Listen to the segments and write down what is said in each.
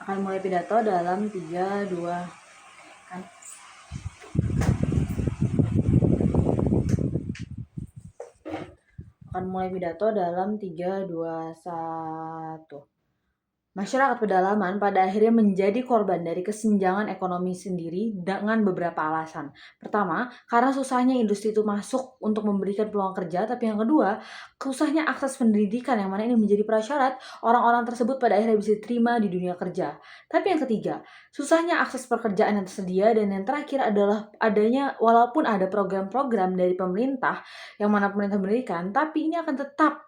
Akan mulai pidato dalam 3, 2, kan? Akan mulai pidato dalam 3, 2, 1. Masyarakat pedalaman pada akhirnya menjadi korban dari kesenjangan ekonomi sendiri dengan beberapa alasan. Pertama, karena susahnya industri itu masuk untuk memberikan peluang kerja, tapi yang kedua, susahnya akses pendidikan yang mana ini menjadi prasyarat orang-orang tersebut pada akhirnya bisa diterima di dunia kerja. Tapi yang ketiga, susahnya akses pekerjaan yang tersedia, dan yang terakhir adalah adanya, walaupun ada program-program dari pemerintah yang mana pemerintah berikan, tapi ini akan tetap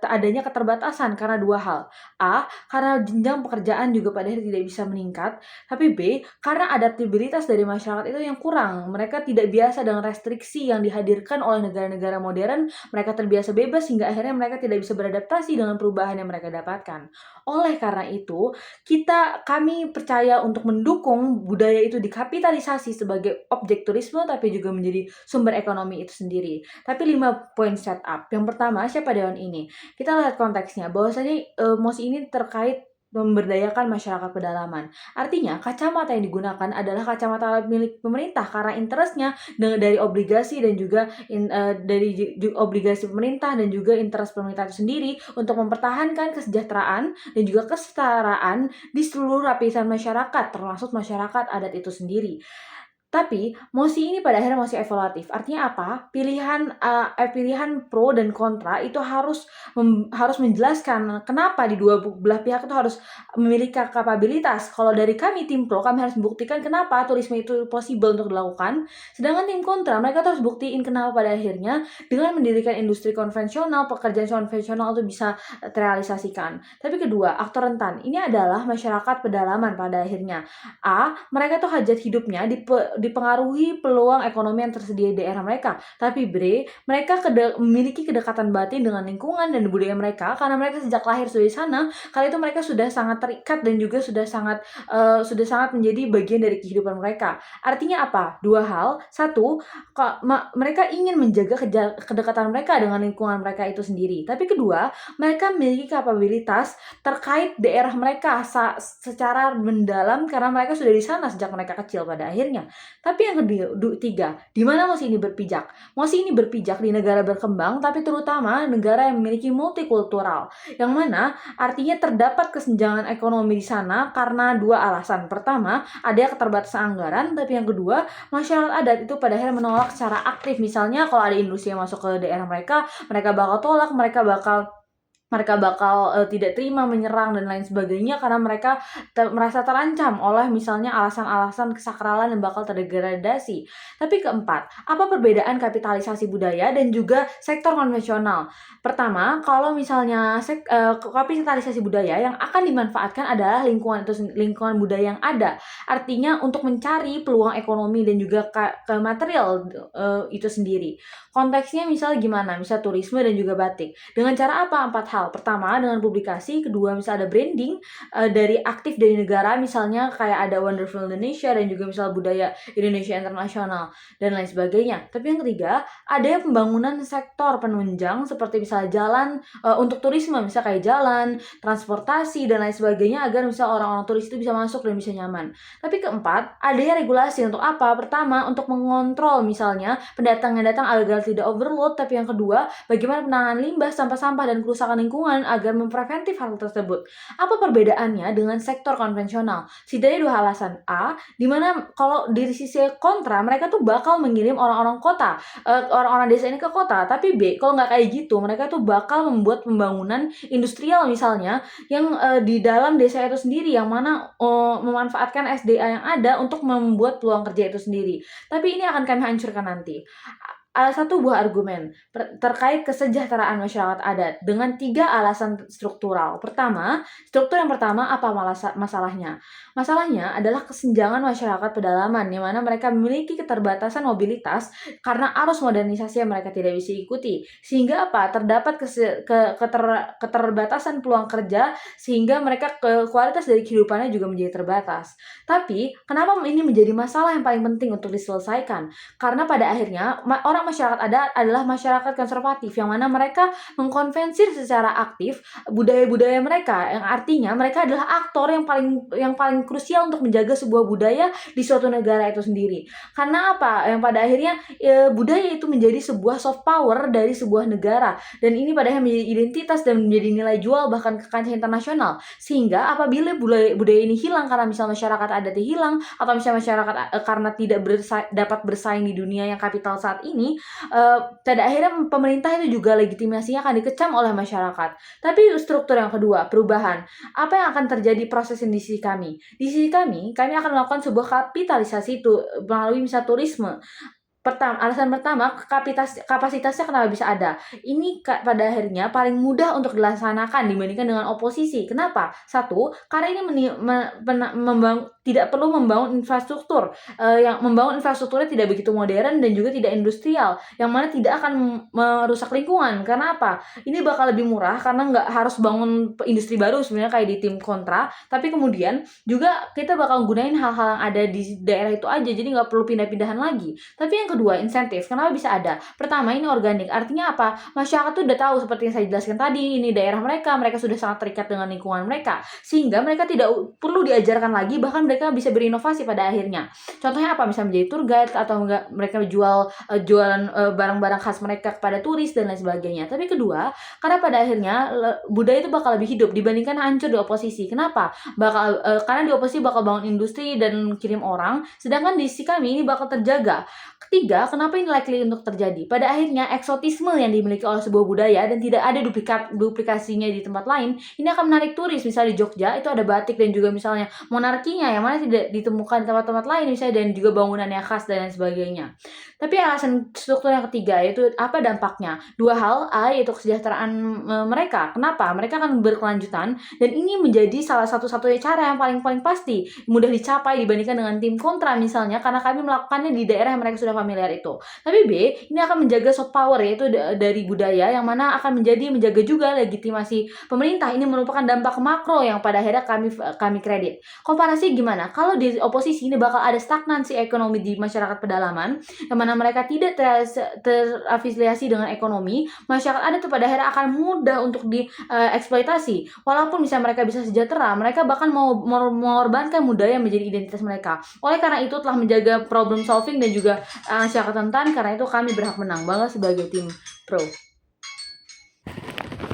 adanya keterbatasan karena dua hal. A, karena jenjang pekerjaan juga pada akhirnya tidak bisa meningkat. Tapi B, karena adaptabilitas dari masyarakat itu yang kurang. Mereka tidak biasa dengan restriksi yang dihadirkan oleh negara-negara modern. Mereka terbiasa bebas hingga akhirnya mereka tidak bisa beradaptasi dengan perubahan yang mereka dapatkan. Oleh karena itu, kami percaya untuk mendukung budaya itu dikapitalisasi sebagai objek turisme, tapi juga menjadi sumber ekonomi itu sendiri. Tapi 5 poin setup. Yang pertama, siapa dewan ini? Kita lihat konteksnya, bahwasanya MOS ini terkait memberdayakan masyarakat pedalaman. Artinya, kacamata yang digunakan adalah kacamata milik pemerintah karena interestnya dari obligasi dan juga dari obligasi pemerintah dan juga interest pemerintah itu sendiri untuk mempertahankan kesejahteraan dan juga kesetaraan di seluruh lapisan masyarakat, termasuk masyarakat adat itu sendiri. Tapi MOSI ini pada akhirnya masih evaluatif. Artinya apa? Pilihan pro dan kontra itu harus menjelaskan kenapa di dua belah pihak itu harus memiliki kapabilitas. Kalau dari kami tim pro, kami harus membuktikan kenapa turisme itu possible untuk dilakukan. Sedangkan tim kontra, mereka tuh harus buktiin kenapa pada akhirnya dengan mendirikan industri konvensional, pekerjaan konvensional itu bisa terrealisasikan. Tapi kedua, aktor rentan ini adalah masyarakat pedalaman pada akhirnya. A, mereka tuh hajat hidupnya dipengaruhi peluang ekonomi yang tersedia di daerah mereka. Tapi B, mereka memiliki kedekatan batin dengan lingkungan dan budaya mereka karena mereka sejak lahir sudah di sana. Kali itu mereka sudah sangat terikat dan juga sudah sangat menjadi bagian dari kehidupan mereka. Artinya apa? Dua hal. Satu, mereka ingin menjaga kedekatan mereka dengan lingkungan mereka itu sendiri. Tapi kedua, mereka memiliki kapabilitas terkait daerah mereka secara mendalam karena mereka sudah di sana sejak mereka kecil pada akhirnya. Tapi yang ketiga, di mana MOSI ini berpijak? MOSI ini berpijak di negara berkembang, tapi terutama negara yang memiliki multikultural, yang mana artinya terdapat kesenjangan ekonomi di sana karena dua alasan. Pertama, ada keterbatasan anggaran, tapi yang kedua, masyarakat adat itu pada akhirnya menolak secara aktif. Misalnya kalau ada industri yang masuk ke daerah mereka bakal tolak, mereka bakal tidak terima, menyerang dan lain sebagainya karena mereka merasa terancam oleh misalnya alasan-alasan kesakralan yang bakal terdegradasi. Tapi keempat, apa perbedaan kapitalisasi budaya dan juga sektor konvensional? Pertama, kalau misalnya kapitalisasi budaya yang akan dimanfaatkan adalah lingkungan budaya yang ada. Artinya untuk mencari peluang ekonomi dan juga ke material itu sendiri. Konteksnya misalnya gimana? Misal turisme dan juga batik. Dengan cara apa? 4 hal. Pertama, dengan publikasi. Kedua, misalnya ada branding dari aktif dari negara. Misalnya kayak ada Wonderful Indonesia dan juga misalnya budaya Indonesia Internasional dan lain sebagainya. Tapi yang ketiga, ada pembangunan sektor penunjang seperti misalnya jalan untuk turisme. Misalnya kayak jalan, transportasi dan lain sebagainya agar misalnya orang-orang turis itu bisa masuk dan bisa nyaman. Tapi keempat, adanya regulasi untuk apa? Pertama, untuk mengontrol misalnya pendatang yang datang agar tidak overload. Tapi yang kedua, bagaimana penanganan limbah, sampah-sampah dan kerusakan lingkungan agar mempreventif hal tersebut. Apa perbedaannya dengan sektor konvensional? Setidaknya dua alasan. A, dimana kalau dari sisi kontra, mereka tuh bakal mengirim orang-orang kota, orang-orang desa ini ke kota. Tapi B, kalau nggak kayak gitu, mereka tuh bakal membuat pembangunan industrial misalnya yang di dalam desa itu sendiri, yang mana memanfaatkan SDA yang ada untuk membuat peluang kerja itu sendiri. Tapi ini akan kami hancurkan nanti. Ada satu buah argumen terkait kesejahteraan masyarakat adat dengan 3 alasan struktural. Struktur yang pertama apa masalahnya? Masalahnya adalah kesenjangan masyarakat pedalaman, di mana mereka memiliki keterbatasan mobilitas karena arus modernisasi yang mereka tidak bisa ikuti. Sehingga apa? Terdapat keterbatasan peluang kerja, sehingga mereka kualitas dari kehidupannya juga menjadi terbatas. Tapi, kenapa ini menjadi masalah yang paling penting untuk diselesaikan? Karena pada akhirnya orang masyarakat adat adalah masyarakat konservatif yang mana mereka mengkonvensir secara aktif budaya-budaya mereka, yang artinya mereka adalah aktor yang paling krusial untuk menjaga sebuah budaya di suatu negara itu sendiri. Karena apa? Yang pada akhirnya budaya itu menjadi sebuah soft power dari sebuah negara, dan ini pada akhirnya menjadi identitas dan menjadi nilai jual bahkan ke kancah internasional. Sehingga apabila budaya ini hilang karena misalnya masyarakat adatnya hilang, atau misalnya masyarakat karena tidak dapat bersaing di dunia yang kapital saat ini, pada akhirnya pemerintah itu juga legitimasinya akan dikecam oleh masyarakat. Tapi struktur yang kedua, perubahan. Apa yang akan terjadi proses di sisi kami? Di sisi kami akan melakukan sebuah kapitalisasi itu melalui misal turisme. Alasan pertama, kapasitasnya kenapa bisa ada? Ini pada akhirnya paling mudah untuk dilaksanakan dibandingkan dengan oposisi. Kenapa? Satu, karena ini tidak perlu membangun infrastruktur. Yang membangun infrastrukturnya tidak begitu modern dan juga tidak industrial, yang mana tidak akan merusak lingkungan. Karena apa? Ini bakal lebih murah karena nggak harus bangun industri baru sebenarnya kayak di tim kontra. Tapi kemudian juga kita bakal gunain hal-hal yang ada di daerah itu aja, jadi nggak perlu pindah-pindahan lagi. Tapi yang kedua, insentif. Kenapa bisa ada? Pertama, ini organik. Artinya apa? Masyarakat tuh udah tahu seperti yang saya jelaskan tadi, ini daerah mereka sudah sangat terikat dengan lingkungan mereka, sehingga mereka tidak perlu diajarkan lagi, bahkan mereka bisa berinovasi pada akhirnya. Contohnya apa? Misalnya menjadi tour guide, atau mereka jualan barang-barang khas mereka kepada turis dan lain sebagainya. Tapi kedua, karena pada akhirnya budaya itu bakal lebih hidup dibandingkan hancur di oposisi. Kenapa? Karena di oposisi bakal bangun industri dan kirim orang, sedangkan di sisi kami ini bakal terjaga. Ketiga, kenapa ini likely untuk terjadi? Pada akhirnya, eksotisme yang dimiliki oleh sebuah budaya dan tidak ada duplikasinya di tempat lain, ini akan menarik turis. Misalnya di Jogja, itu ada batik dan juga misalnya monarkinya, yang mana tidak ditemukan di tempat-tempat lain, misalnya, dan juga bangunannya khas dan lain sebagainya. Tapi alasan struktur yang ketiga, yaitu apa dampaknya? Dua hal, yaitu kesejahteraan mereka. Kenapa? Mereka akan berkelanjutan, dan ini menjadi salah satu-satunya cara yang paling pasti mudah dicapai dibandingkan dengan tim kontra misalnya, karena kami melakukannya di daerah yang mereka sudah familiar itu. Tapi B, ini akan menjaga soft power, yaitu dari budaya, yang mana akan menjaga juga legitimasi pemerintah. Ini merupakan dampak makro yang pada akhirnya kami kredit. Komparasi gimana? Kalau di oposisi ini bakal ada stagnansi ekonomi di masyarakat pedalaman, yang mana mereka tidak terafiliasi dengan ekonomi. Masyarakat adat itu pada akhirnya akan mudah untuk dieksploitasi. Walaupun misalnya mereka bisa sejahtera, mereka bahkan mau mengorbankan budaya menjadi identitas mereka. Oleh karena itu telah menjaga problem solving dan juga masyarakat rentan. Karena itu kami berhak menang banget sebagai tim pro.